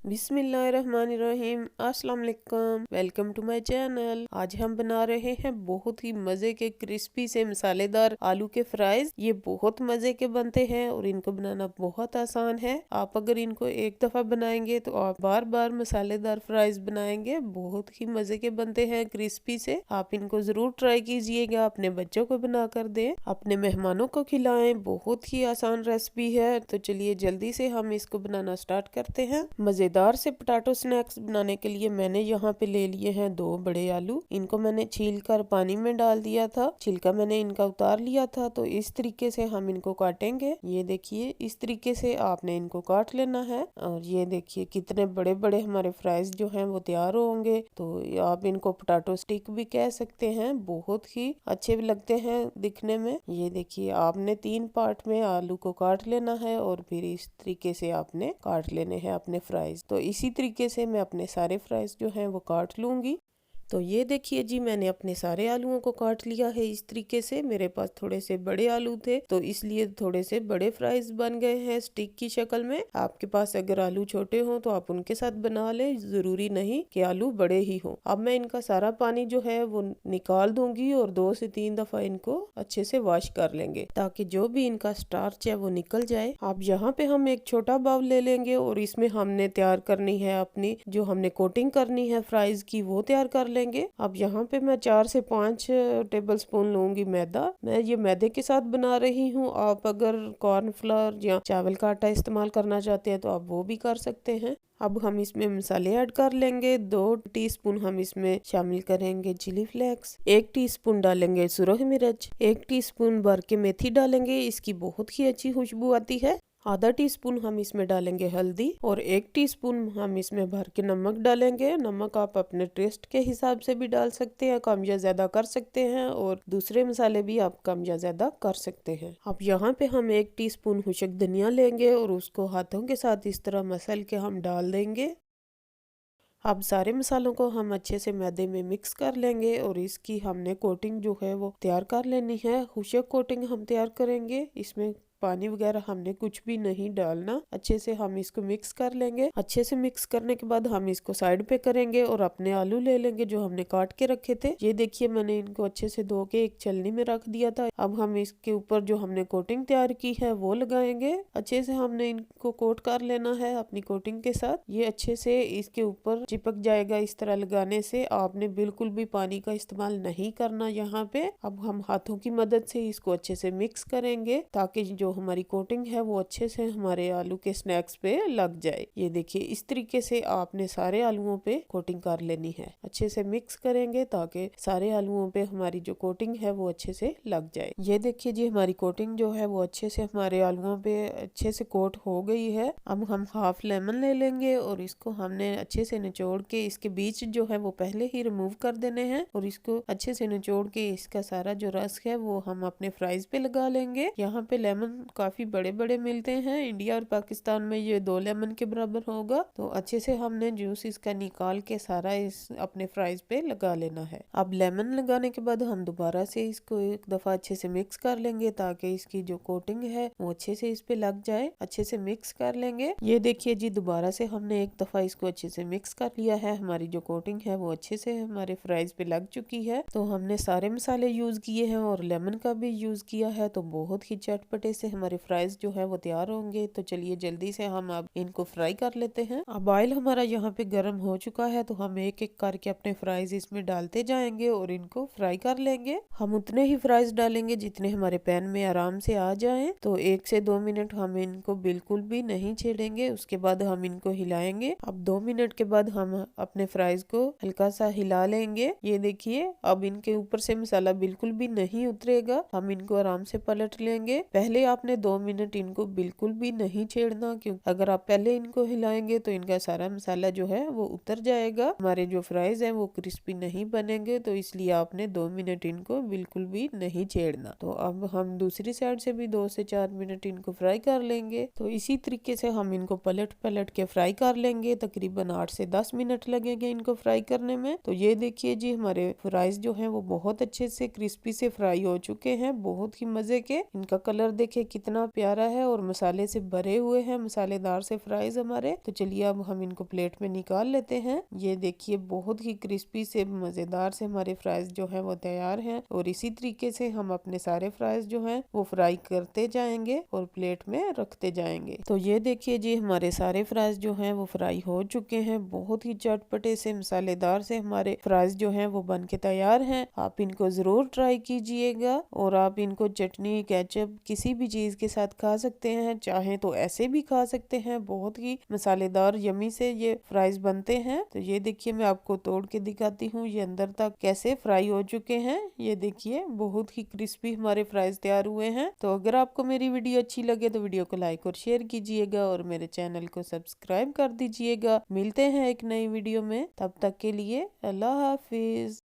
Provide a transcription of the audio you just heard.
बिस्मिल्लाहिर्रहमानिर्रहीम। अस्सलाम वालेकुम, वेलकम टू माय चैनल। आज हम बना रहे हैं बहुत ही मज़े के क्रिस्पी से मसालेदार आलू के फ्राइज। ये बहुत मज़े के बनते हैं और इनको बनाना बहुत आसान है। आप अगर इनको एक दफ़ा बनाएंगे तो आप बार बार मसालेदार फ्राइज बनाएंगे। बहुत ही मज़े के बनते हैं क्रिस्पी से। आप इनको ज़रूर ट्राई कीजिएगा, अपने बच्चों को बना कर दें, अपने मेहमानों को खिलाएं। बहुत ही आसान रेसिपी है। तो चलिए जल्दी से हम इसको बनाना स्टार्ट करते हैं। मज़ेदार से पोटैटो स्नैक्स बनाने के लिए मैंने यहाँ पे ले लिए हैं 2 बड़े आलू। इनको मैंने छील कर पानी में डाल दिया था, छिलका मैंने इनका उतार लिया था। तो इस तरीके से हम इनको काटेंगे। ये देखिए इस तरीके से आपने इनको काट लेना है। और ये देखिए कितने बड़े बड़े हमारे फ्राइज जो हैं वो तैयार होंगे। तो आप इनको पोटैटो स्टिक भी कह सकते हैं, बहुत ही अच्छे लगते हैं दिखने में। ये देखिए आपने 3 पार्ट में आलू को काट लेना है और फिर इस तरीके से आपने काट लेने हैं अपने फ्राइज। तो इसी तरीके से मैं अपने सारे फ्राइज जो हैं वो काट लूंगी। तो ये देखिए जी मैंने अपने सारे आलूओं को काट लिया है इस तरीके से। मेरे पास थोड़े से बड़े आलू थे तो इसलिए थोड़े से बड़े फ्राइज बन गए हैं स्टिक की शक्ल में। आपके पास अगर आलू छोटे हों तो आप उनके साथ बना ले, जरूरी नहीं कि आलू बड़े ही हों। अब मैं इनका सारा पानी जो है वो निकाल दूंगी और 2 से 3 दफा इनको अच्छे से वॉश कर लेंगे ताकि जो भी इनका स्टार्च है वो निकल जाए। अब यहाँ पे हम एक छोटा बाउल ले लेंगे और इसमें हमने तैयार करनी है अपनी जो हमने कोटिंग करनी है फ्राइज की, वो तैयार कर लेंगे। अब यहाँ पे मैं 4 से 5 टेबल स्पून लूंगी मैदा। मैं ये मैदे के साथ बना रही हूँ। आप अगर कॉर्नफ्लोर या चावल का आटा इस्तेमाल करना चाहते हैं तो आप वो भी कर सकते हैं। अब हम इसमें मसाले ऐड कर लेंगे। 2 टीस्पून हम इसमें शामिल करेंगे चिली फ्लेक्स, 1 टीस्पून डालेंगे सुरख मिर्च, 1 टीस्पून भर के मेथी डालेंगे, इसकी बहुत ही अच्छी खुशबू आती है। आधा टीस्पून हम इसमें डालेंगे हल्दी और 1 टीस्पून हम इसमें भर के नमक डालेंगे। नमक आप अपने टेस्ट के हिसाब से भी डाल सकते हैं, कम या ज्यादा कर सकते हैं, और दूसरे मसाले भी आप कम या ज्यादा कर सकते हैं। अब यहाँ पे हम 1 टीस्पून खुशक धनिया लेंगे और उसको हाथों के साथ इस तरह मसल के हम डाल देंगे। अब सारे मसालों को हम अच्छे से मैदे में मिक्स कर लेंगे और इसकी हमने कोटिंग जो है वो तैयार कर लेनी है। खुशक कोटिंग हम तैयार करेंगे, इसमें पानी वगैरह हमने कुछ भी नहीं डालना। अच्छे से हम इसको मिक्स कर लेंगे। अच्छे से मिक्स करने के बाद हम इसको साइड पे करेंगे और अपने आलू ले लेंगे जो हमने काट के रखे थे। ये देखिए मैंने इनको अच्छे से धो के एक छलनी में रख दिया था। अब हम इसके ऊपर जो हमने कोटिंग तैयार की है वो लगाएंगे। अच्छे से हमने इनको कोट कर लेना है अपनी कोटिंग के साथ। ये अच्छे से इसके ऊपर चिपक जाएगा। इस तरह लगाने से आपने बिल्कुल भी पानी का इस्तेमाल नहीं करना यहाँ पे। अब हम हाथों की मदद से इसको अच्छे से मिक्स करेंगे ताकि जो हमारी कोटिंग है वो अच्छे से हमारे आलू के स्नैक्स पे लग जाए। ये देखिए इस तरीके से आपने सारे आलूओं पे कोटिंग कर लेनी है। अच्छे से मिक्स करेंगे ताकि सारे आलूओं पे हमारी जो कोटिंग है वो अच्छे से लग जाए। ये देखिए जी हमारी कोटिंग जो है वो अच्छे से हमारे आलूओं पे अच्छे से कोट हो गई है। अब हम हाफ लेमन ले लेंगे और इसको हमने अच्छे से निचोड़ के इसके बीच जो है वो पहले ही रिमूव कर देने हैं और इसको अच्छे से निचोड़ के इसका सारा जो रस है वो हम अपने फ्राइज पे लगा लेंगे। यहाँ पे लेमन काफी बड़े बड़े मिलते हैं। इंडिया और पाकिस्तान में ये 2 लेमन के बराबर होगा। तो अच्छे से हमने जूस इसका निकाल के सारा इस अपने फ्राइज पे लगा लेना है। अब लेमन लगाने के बाद हम दोबारा से इसको एक दफा अच्छे से मिक्स कर लेंगे ताकि इसकी जो कोटिंग है वो अच्छे से इस पे लग जाए। अच्छे से मिक्स कर लेंगे। ये देखिए जी दोबारा से हमने एक दफा इसको अच्छे से मिक्स कर लिया है। हमारी जो कोटिंग है वो अच्छे से हमारे फ्राइज पे लग चुकी है। तो हमने सारे मसाले यूज किए हैं और लेमन का भी यूज किया है। तो बहुत ही चटपटे से हमारे फ्राइज जो है वो तैयार होंगे। तो चलिए जल्दी से हम अब इनको फ्राई कर लेते हैं। अब ऑयल हमारा यहाँ पे गर्म हो चुका है तो हम एक एक करके अपने फ्राइज इसमें डालते जाएंगे और इनको फ्राई कर लेंगे। हम उतने ही फ्राइज डालेंगे जितने हमारे पैन में आराम से आ जाएं। तो 1 से 2 मिनट हम इनको बिल्कुल भी नहीं छेड़ेंगे। उसके बाद हम इनको हिलाएंगे। अब 2 मिनट के बाद हम अपने फ्राइज को हल्का सा हिला लेंगे। ये देखिए अब इनके ऊपर से मसाला बिल्कुल भी नहीं उतरेगा। हम इनको आराम से पलट लेंगे। पहले आपने 2 मिनट इनको बिल्कुल भी नहीं छेड़ना, क्योंकि अगर आप पहले इनको हिलाएंगे तो इनका सारा मसाला जो है वो उतर जाएगा। हमारे जो फ्राइज हैं वो क्रिस्पी नहीं बनेंगे। तो इसलिए आपने 2 मिनट इनको बिल्कुल भी नहीं छेड़ना। तो अब हम दूसरी साइड से भी 2 से 4 मिनट इनको फ्राई कर लेंगे। तो इसी तरीके से हम इनको पलट पलट के फ्राई कर लेंगे। तकरीबन 8 से 10 मिनट लगेंगे इनको फ्राई करने में। तो ये देखिए जी हमारे फ्राइज जो हैं वो बहुत अच्छे से क्रिस्पी से फ्राई हो चुके हैं, बहुत ही मजे के। इनका कलर देखे देखिए कितना प्यारा है और मसाले से भरे हुए हैं, मसालेदार से फ्राइज हमारे। तो चलिए अब हम इनको प्लेट में निकाल लेते हैं। ये देखिए बहुत ही क्रिस्पी से मजेदार से हमारे फ्राइज जो है वो तैयार हैं और इसी तरीके से हम अपने सारे फ्राइज जो हैं वो फ्राई करते जाएंगे और प्लेट में रखते जाएंगे। तो ये देखिए जी हमारे सारे फ्राइज जो हैं वो फ्राई हो चुके हैं। बहुत ही चटपटे से मसालेदार से हमारे फ्राइज जो हैं वो बन के तैयार हैं। आप इनको जरूर ट्राई कीजिएगा और आप इनको चटनी केचप किसी भी चीज के साथ खा सकते हैं, चाहे तो ऐसे भी खा सकते हैं। बहुत ही मसालेदार यमी से ये फ्राइज बनते हैं। तो ये देखिए मैं आपको तोड़ के दिखाती हूँ ये अंदर तक कैसे फ्राई हो चुके हैं। ये देखिए बहुत ही क्रिस्पी हमारे फ्राइज तैयार हुए हैं। तो अगर आपको मेरी वीडियो अच्छी लगे तो वीडियो को लाइक और शेयर कीजिएगा और मेरे चैनल को सब्सक्राइब कर दीजिएगा। मिलते हैं एक नई वीडियो में, तब तक के लिए अल्लाह हाफिज।